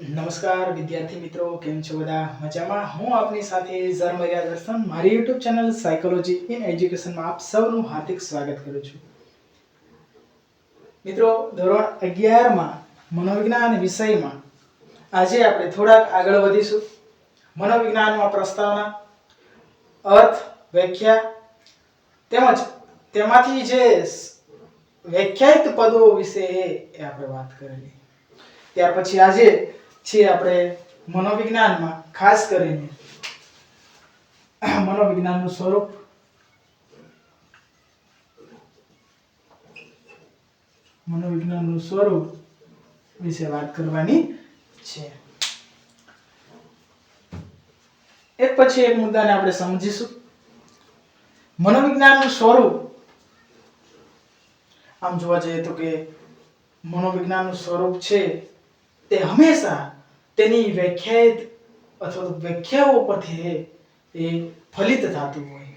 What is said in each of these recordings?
નમસ્કાર વિદ્યાર્થી મિત્રો, કેમ છો બધા? મજામાં? હું આપની સાથે ઝરમરિયા દર્શન મારી YouTube ચેનલ સાયકોલોજી ઇન એજ્યુકેશનમાં આપ સૌનું હાર્દિક સ્વાગત કરું છું. મિત્રો, ધોરણ 11 માં મનોવિજ્ઞાન વિષયમાં આજે આપણે થોડાક આગળ વધીશું. મનોવિજ્ઞાનમાં પ્રસ્તાવના, અર્થ, વ્યાખ્યા તેમજ તેમાંથી જે વ્યાખ્યાયિત પદો વિશે આપણે વાત કરેલી. ત્યાર પછી આજે છે આપણે મનોવિજ્ઞાનમાં ખાસ કરીને મનોવિજ્ઞાનનું સ્વરૂપ, વિશે વાત કરવાની છે. એક પછી એક મુદ્દાને આપણે સમજીશું. મનોવિજ્ઞાનનું સ્વરૂપ આમ જોવા જઈએ તો કે મનોવિજ્ઞાનનું સ્વરૂપ છે તે હંમેશા તેની વ્યાખ્યાયિત અથવા તો વ્યાખ્યાઓ પરથી એ ફલિત થતું હોય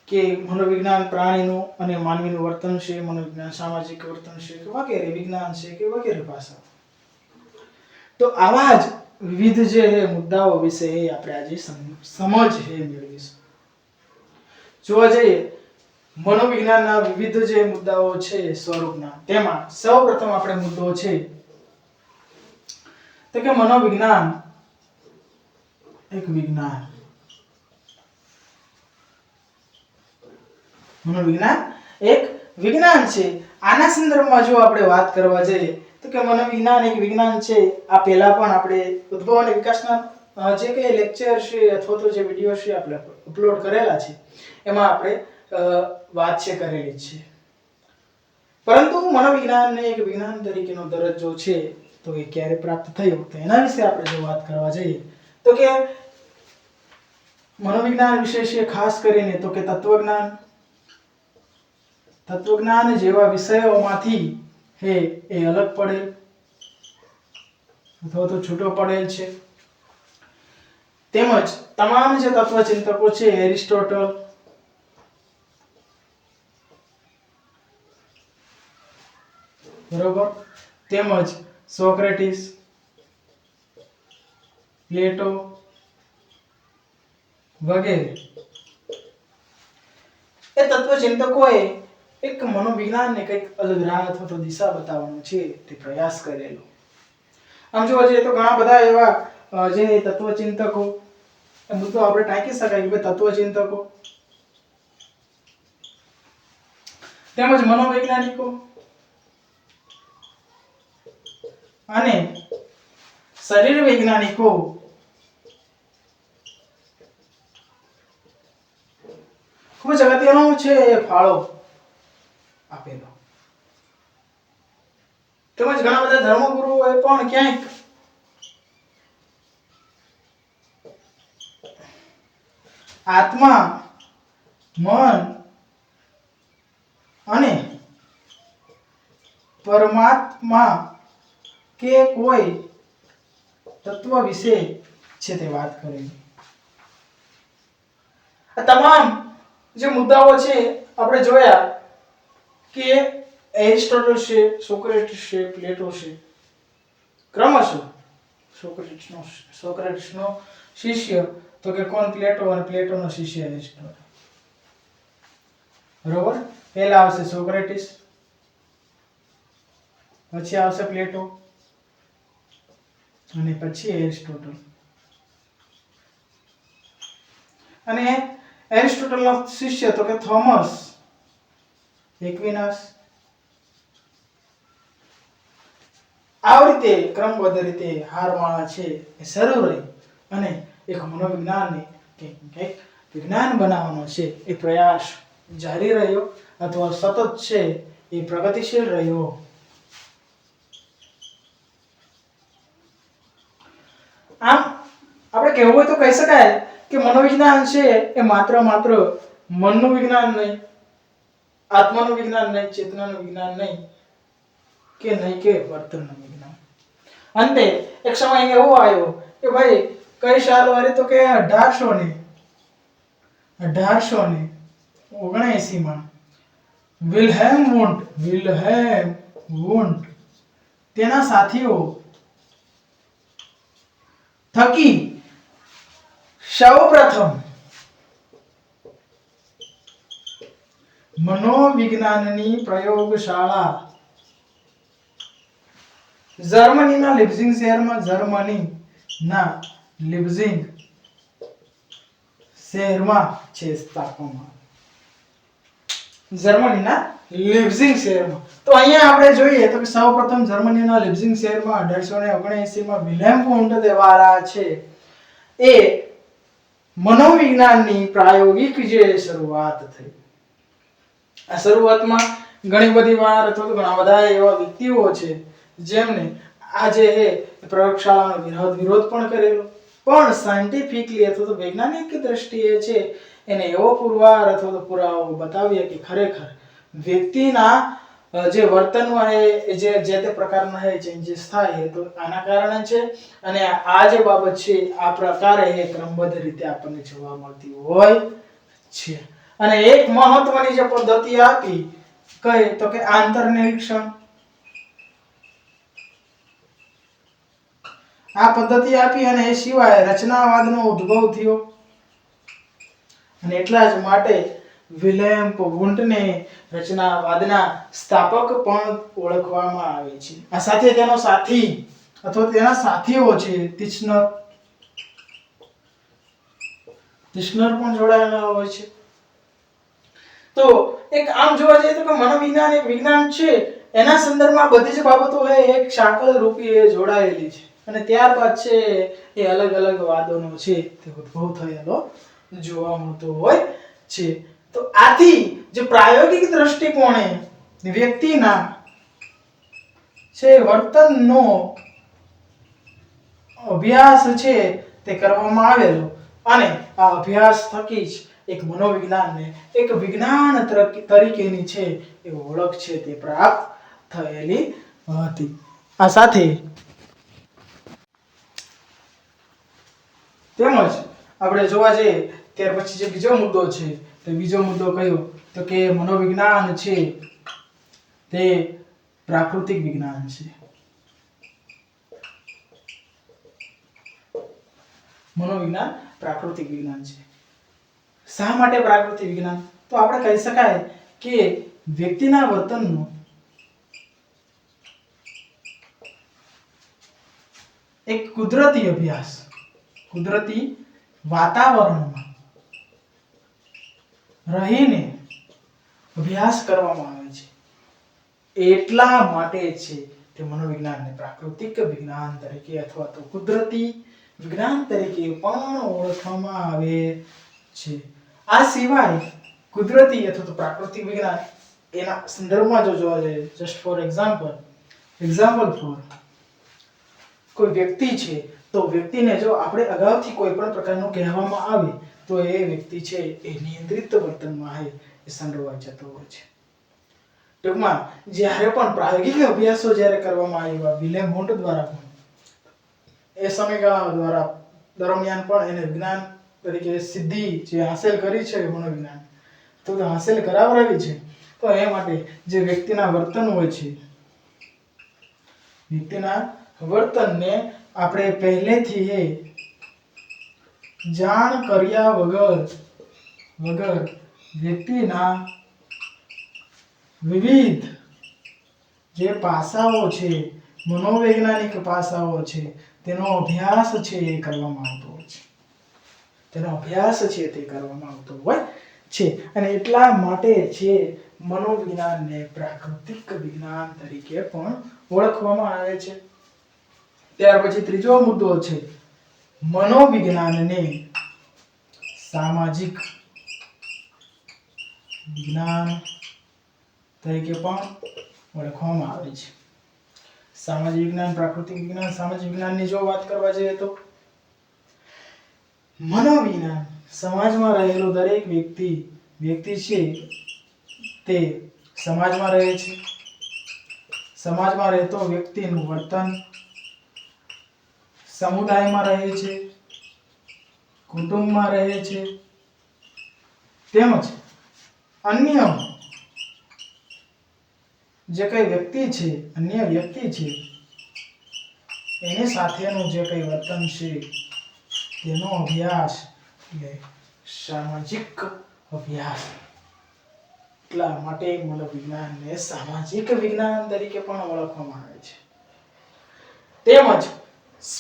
કે મનોવિજ્ઞાન પ્રાણીનું અને માનવીનું વર્તન છે, મનોવિજ્ઞાન સામાજિક વર્તન છે કે વગેરે વિજ્ઞાન છે કે વગેરે પાસા. તો આવા જ વિવિધ જે મુદ્દાઓ વિશે આપણે આજે સમજ મેળવીશું. જોવા જઈએ મનોવિજ્ઞાનના વિવિધ જે મુદ્દાઓ છે સ્વરૂપના, તેમાં સૌપ્રથમ આપણે મુદ્દો છે તો કે મનોવિજ્ઞાન એક વિજ્ઞાન. મનોવિજ્ઞાન એક વિજ્ઞાન છે. આના સંદર્ભમાં જો આપણે વાત કરવા જઈએ તો કે મનોવિજ્ઞાન એક વિજ્ઞાન છે. આ પહેલા પણ આપણે ઉદ્ભવ અને વિકાસના જે કઈ લેક્ચર છે અથવા તો જે વિડિયો છે આપણે અપલોડ કરેલા છે એમાં આપણે વાત છે કરેલી છે. પરંતુ મનોવિજ્ઞાનને એક વિજ્ઞાન તરીકેનો દરજ્જો છે તો એ ક્યારે પ્રાપ્ત થયો, તો એના વિશે આપણે જો વાત કરવા જઈએ તો કે મનોવિજ્ઞાન વિશે છે ખાસ કરીને તો કે તત્વજ્ઞાન જેવા વિષયોમાંથી એ અલગ પડેલ અથવા તો છૂટો પડેલ છે. તેમજ તમામ જે તત્વચિંતકો છે, એરિસ્ટોટલ, બરોબર, તેમજ સોક્રેટિસ, પ્લેટો વગેરે એ તત્વચિંતકોએ એક મનોવિજ્ઞાનને કંઈક અલગ રાહ અથવા તો દિશા બતાવવાનો છે તે પ્રયાસ કરેલો. આમ જોવા જઈએ તો ઘણા બધા એવા જે તત્વચિંતકો, મુદ્દો આપણે ટાંકી શકાય કે તત્વચિંતકો તેમજ મનોવૈજ્ઞાનિકો અને શરીર વૈજ્ઞાનિકો ખૂબ જ અગત્યનો છે ફાળો આપેલો. તેમજ ઘણા બધા ધર્મગુરુઓએ પણ ક્યાંક આત્મા, મન અને પરમાત્મા કે કોઈ તત્વ વિશે છે તે વાત કરેલી. આ તમામ જે મુદ્દાઓ છે આપણે જોયા કે એરિસ્ટોટલ છે, સોક્રેટિસ છે, પ્લેટો છે, ક્રમશઃ સોક્રેટિસનો શિષ્ય તો કે કોણ? પ્લેટો, અને પ્લેટોનો શિષ્ય એરિસ્ટોટલ. બરોબર, પહેલા આવશે સોક્રેટિસ, પછી આવશે પ્લેટો અને પછી એરિસ્ટોટલ. અને એરિસ્ટોટલનો શિષ્ય તો કે થોમસ એક્વિનાસ. આ રીતે ક્રમબદ્ધ રીતે હારમાળા છે એ શરૂ રહી અને એક મનોવિજ્ઞાનને કંઈક વિજ્ઞાન બનાવવાનો છે એ પ્રયાસ જારી રહ્યો અથવા સતત છે એ પ્રગતિશીલ રહ્યો. આમ આપણે કહેવું હોય તો કહી શકાય કે મનોવિજ્ઞાન છે એ માત્ર મનનું વિજ્ઞાન નહીં, આત્માનું વિજ્ઞાન નહીં, ચેતનાનું વિજ્ઞાન નહીં કે વર્તનનું વિજ્ઞાન. અંતે એક સમય એવો આવ્યો કે ભાઈ કઈ સાલ વાળી તો કે 1879 માં વિલ્હેમ વુન્ડ તેના સાથીઓ થકી સૌપ્રથમ મનોવિજ્ઞાનની પ્રયોગશાળા જર્મનીના લિપ્ઝિગ શહેરમાં છે સ્થાપવામાં. જર્મનીના લિપ્ઝિગ શહેરમાં. તો અહીંયા આપણે જોઈએ તો કે સૌપ્રથમ જર્મનીના લિપ્ઝિગ શહેરમાં 1879 માં વિલેમ વોન્ટ દ્વારા છે એ મનોવિજ્ઞાનની પ્રાયોગિક જે શરૂઆત થઈ. આ શરૂઆતમાં ઘણી બધી વાર અથવા તો ઘણા બધા એવા વ્યક્તિઓ છે જેમને આજે એ પ્રયોગશાળાનો વિરોધ પણ કરેલો, પણ સાયન્ટિફિકલી અથવા તો વૈજ્ઞાનિક દ્રષ્ટિએ છે એને એવો પુરવાર અથવા તો પુરાવો બતાવ્યા કે ખરેખર વ્યક્તિના જે વર્તનમાં જે તે પ્રકારના ચેન્જીસ થાય તો આના કારણે છે. અને આ જે બાબત છે આ પ્રકારે ક્રમબદ્ધ રીતે આપણને જોવા મળતી હોય છે. અને એક મહત્વની જે પદ્ધતિ આપી કઈ તો કે આંતરનિરીક્ષણ. આ પદ્ધતિ આપી અને એ સિવાય રચનાવાદનો ઉદ્ભવ થયો અને એટલા જ માટે વિલેમ વોન્ટને રચનાવાદના સ્થાપક પણ ઓળખવામાં આવે છે. આ સાથે તેનો સાથી અથવા તેના સાથીઓ છે તિશ્નર પણ જોડાયેલા હોય છે. તો એક આમ જોવા જઈએ તો કે મનોવિજ્ઞાન એક વિજ્ઞાન છે, એના સંદર્ભમાં બધી જ બાબતો એક સાંકળ રૂપી જોડાયેલી છે અને ત્યારબાદ છે એ અલગ અલગ વાદોનો છે તે ઉદ્ભવ થયેલો જોવા મળતો હોય છે. તો આથી જે પ્રાયોગિક દ્રષ્ટિકોણે વ્યક્તિના છે વર્તનનો અભ્યાસ છે તે કરવામાં આવેલો અને આ અભ્યાસ થકી જ એક મનોવિજ્ઞાનને એક વિજ્ઞાન તરીકેની છે એ ઓળખ છે તે પ્રાપ્ત થયેલી હતી. આ સાથે તેમજ આપણે જોવા જઈએ ત્યાર પછી જે બીજો મુદ્દો છે તો બીજો મુદ્દો કયો તો કે મનોવિજ્ઞાન છે તે પ્રાકૃતિક વિજ્ઞાન છે. મનોવિજ્ઞાન પ્રાકૃતિક વિજ્ઞાન છે. શા માટે પ્રાકૃતિક વિજ્ઞાન? તો આપણે કહી શકાય કે વ્યક્તિના વર્તનનો એક કુદરતી અભ્યાસ, કુદરતી વાતાવરણમાં રહીને અભ્યાસ કરવામાં આવે છે. એટલા માટે છે તે મનોવિજ્ઞાનને પ્રાકૃતિક વિજ્ઞાન તરીકે અથવા તો કુદરતી વિજ્ઞાન તરીકે પણ ઓળખવામાં આવે છે. આ સિવાય કુદરતી અથવા તો પ્રાકૃતિક વિજ્ઞાન એના સંદર્ભમાં જો જોવા જઈએ, જસ્ટ ફોર એક્ઝામ્પલ ફોર કોઈ વ્યક્તિ છે તો વ્યક્તિને જો આપણે અગાઉથી કોઈ પણ પ્રકારનું કહેવામાં આવે તો એ વ્યક્તિ છે એ નિયંત્રિત વર્તનમાં એ સંડોવાઈ જતો હોય છે. ટૂંકમાં જ્યારે પણ પ્રાયોગિક અભ્યાસો જ્યારે કરવામાં આવ્યા વિલેમ વોન્ટ દ્વારા પણ એ સમયગાળા દ્વારા દરમિયાન પણ એને વિજ્ઞાન તરીકે સિદ્ધિ જે હાંસલ કરી છે મનોવિજ્ઞાન તો હાંસલ કરાવરાવી છે. તો એ માટે જે વ્યક્તિના વર્તન હોય છે, વ્યક્તિના વર્તનને આપણે પહેલેથી જાણ કર્યા વગર વ્યક્તિના વિવિધ જે પાસાઓ છે, મનોવૈજ્ઞાનિક પાસાઓ છે તેનો અભ્યાસ છે એ કરવામાં આવતો હોય છે. અને એટલા માટે છે મનોવિજ્ઞાનને પ્રાકૃતિક વિજ્ઞાન તરીકે પણ ઓળખવામાં આવે છે. ત્યાર પછી ત્રીજો મુદ્દો છે મનોવિજ્ઞાનને સામાજિક વિજ્ઞાન તરીકે પણ ઓળખવામાં આવે છે. સામાજિક વિજ્ઞાન, પ્રાકૃતિક વિજ્ઞાન, સામાજિક વિજ્ઞાનની જો વાત કરવા જઈએ તો મનોવિજ્ઞાન સમાજમાં રહેલો દરેક વ્યક્તિ છે તે સમાજમાં રહે છે. સમાજમાં રહેતો વ્યક્તિનું વર્તન સમુદાયમાં રહે છે, કુટુંબમાં રહે છે, તેમજ અન્ય જે કઈ વ્યક્તિ છે એની સાથેનું જે કંઈ વર્તન છે તેનો અભ્યાસ એટલે સામાજિક અભ્યાસ. એટલા માટે મનોવિજ્ઞાનને સામાજિક વિજ્ઞાન તરીકે પણ ઓળખવામાં આવે છે. તેમજ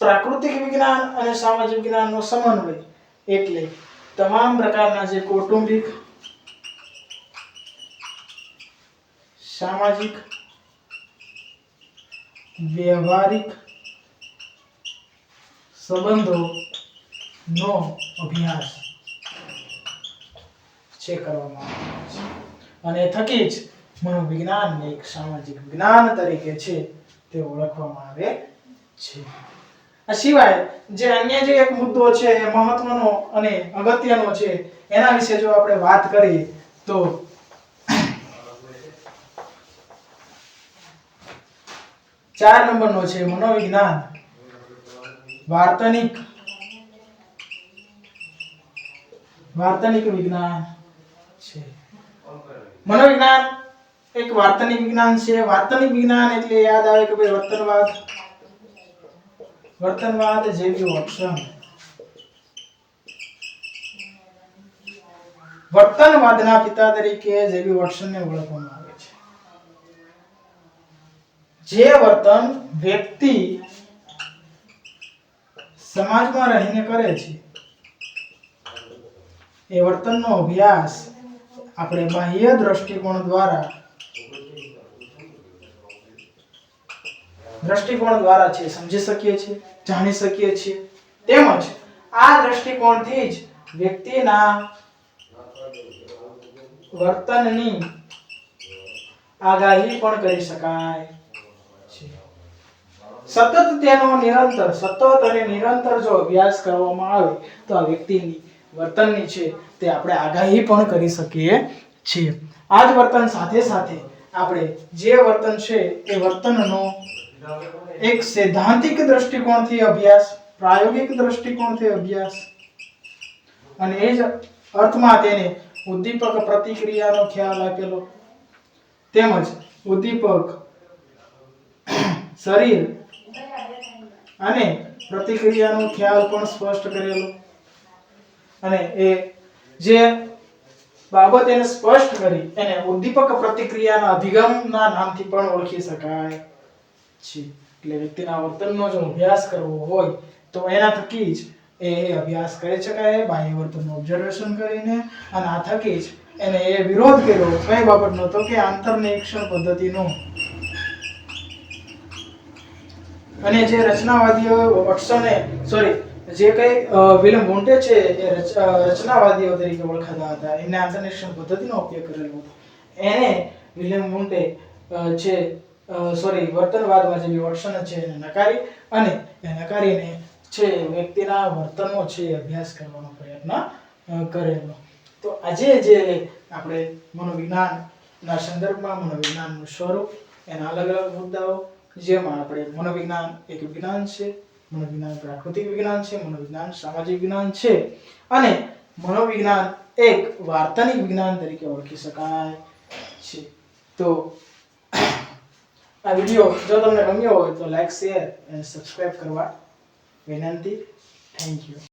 પ્રાકૃતિક વિજ્ઞાન અને સામાજિક વિજ્ઞાનનો સમન્વય એટલે તમામ પ્રકારના જે કૌટુંબિક, સામાજિક, વ્યવહારિક સંબંધોનો અભ્યાસ છે કરવામાં આવે છે. અને થકી જ મનોવિજ્ઞાનને એક સામાજિક વિજ્ઞાન તરીકે છે તે ઓળખવામાં આવે છે. આ સિવાય જે અન્ય જે એક મુદ્દો છે એ મહત્વનો અને અગત્યનો છે એના વિશે જો આપણે વાત કરીએ તો 4 નંબરનો છે મનોવિજ્ઞાન વાર્તનિક વિજ્ઞાન છે. મનોવિજ્ઞાન એક વાર્તનિક વિજ્ઞાન છે. વાર્તનિક વિજ્ઞાન એટલે યાદ આવે કે ભાઈ વર્તનવાદ જેવી ઓપ્શન. વર્તનવાદના પિતા તરીકે જેવી વોટસનને ઓળખવામાં આવે છે. જે વર્તન વ્યક્તિ સમાજમાં રહીને કરે છે એ વર્તનનો અભ્યાસ આપણે બાહ્ય દ્રષ્ટિકોણ દ્વારા છે સમજી શકીએ છીએ, જાણી શકીએ છીએ. તેમજ આ દ્રષ્ટિકોણથી જ વ્યક્તિના વર્તનની આગાહી પણ કરી શકાય છે. સતત અને નિરંતર જો અભ્યાસ કરવામાં આવે તો આ વ્યક્તિની વર્તનની છે તે આપણે આગાહી પણ કરી શકીએ છીએ. આ જ વર્તન સાથે સાથે આપણે જે વર્તન છે એ વર્તનનો એક સૈદ્ધાંતિક દ્રષ્ટિકોણથી અભ્યાસ, પ્રાયોગિક દ્રષ્ટિકોણથી અભ્યાસ અને એ જ અર્થમાં તેને ઉદ્દીપક પ્રતિક્રિયાનો ખ્યાલ આપેલો, તેમજ ઉદ્દીપક, શરીર અને પ્રતિક્રિયાનો ખ્યાલ પણ સ્પષ્ટ કરેલો. અને એ જે બાબત એને સ્પષ્ટ કરી એને ઉદ્દીપક પ્રતિક્રિયાના અભિગમના નામથી પણ ઓળખી શકાય છે. એટલે વ્યક્તિના વર્તનનો જો અભ્યાસ કરવો હોય તો એના થકી જ એ અભ્યાસ કરી શકાય બાહ્ય વર્તનનું ઓબ્ઝર્વેશન કરીને. અને આ થકી જ એને એ વિરોધ કર્યો કઈ બાબતનો તો કે આંતરનિરીક્ષણ પદ્ધતિનો. અને જે રચનાવાદીઓ જે કઈ વિલિયમ વોન્ટે છે એ રચનાવાદીઓ તરીકે ઓળખાતા હતા. એમને આંતરનિરીક્ષણ પદ્ધતિનો ઉપયોગ કરેલો હતો. એને વિલિયમ વોન્ટે વર્તનવાદમાં જે વોટસન છે એને નકારીને છે વ્યક્તિના વર્તનનો છે અભ્યાસ કરવાનો પ્રયત્ન કરેલો. તો આજે જે આપણે મનોવિજ્ઞાનના સંદર્ભમાં મનોવિજ્ઞાનનું સ્વરૂપ, એના અલગ અલગ મુદ્દાઓ, જેમાં આપણે મનોવિજ્ઞાન એક વિજ્ઞાન છે, મનોવિજ્ઞાન પ્રાકૃતિક વિજ્ઞાન છે, મનોવિજ્ઞાન સામાજિક વિજ્ઞાન છે અને મનોવિજ્ઞાન એક વાર્તનિક વિજ્ઞાન તરીકે ઓળખી શકાય છે. તો આ વિડિયો જો તમને ગમ્યો હોય તો લાઈક, શેર અને સબસ્ક્રાઇબ કરવા વિનંતી. Thank you.